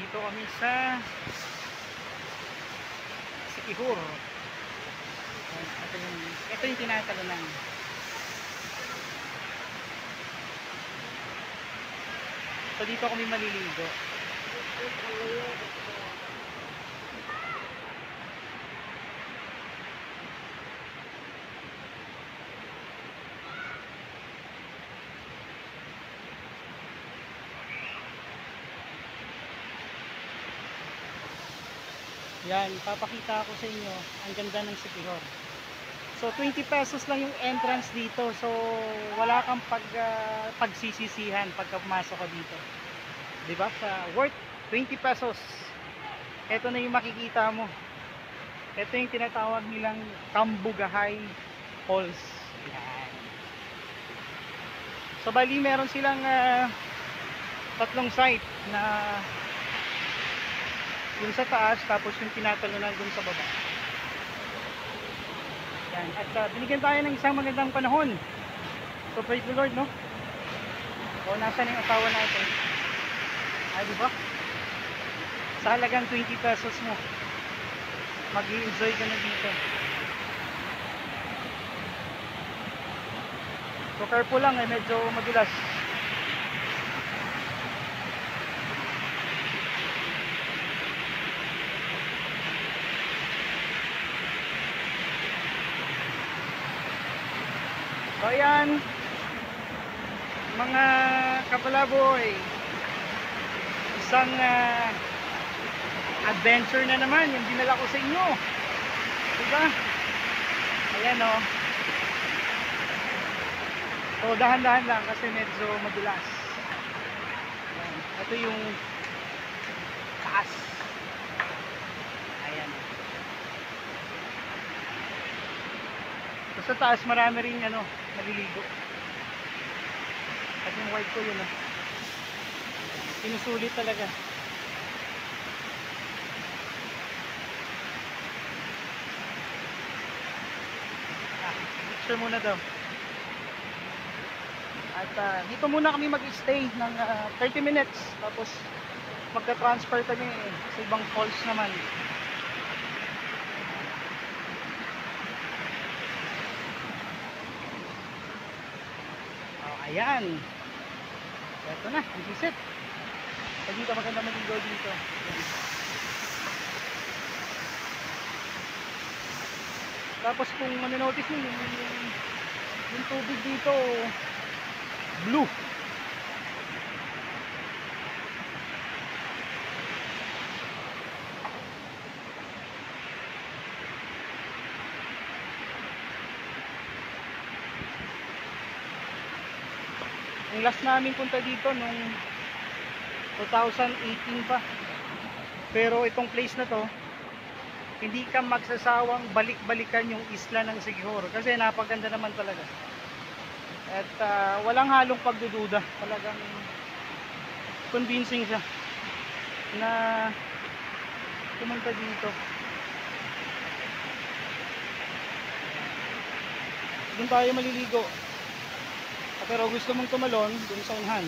Nandito kami sa Sikihor. Ito yung tinatalunan. So dito kami maliligo. Yan, papakita ako sa inyo ang ganda ng Sikihor. So 20 pesos lang yung entrance dito. So wala kang pagsisisihan pagka pumasok ka dito. 'Di ba? Sa worth 20 pesos. Ito na yung makikita mo. Ito yung tinatawag nilang Kambugahay Falls. Yan. So bali meron silang tatlong site na yung sa taas, tapos yung tinatalunan dun sa baba. Yan. At binigyan tayo ng isang magandang panahon. So praise the Lord, no? O nasaan yung asawa natin? Ay, diba? Sa halagang 20 pesos mo, mag-i-enjoy ka na dito. So careful lang, medyo madulas. So ayan, mga kapalaboy, isang adventure na naman yung dinala ko sa inyo, diba? Ayan o. So dahan-dahan lang kasi medyo madulas. Ayan. Ito yung taas. Ayan. So sa taas marami rin maliligo. At yung white ko yun sinusulit talaga. Picture muna daw. At dito muna kami mag-stay ng 30 minutes. Tapos magka-transfer kami sa ibang falls naman. Ayan. Ito na, ang visit. Pag dito maganda maligo dito. Ayan. Tapos kung manonotice nyo, yung tubig dito, blue. Ang last namin punta dito nung 2018 pa. Pero itong place na to, hindi ka magsasawang balik-balikan yung isla ng Sikihor kasi napaganda naman talaga. At walang halong pagdududa. Talagang convincing siya na pumunta dito. Doon tayo maliligo. Pero gusto mong tumalon dun sa unahan.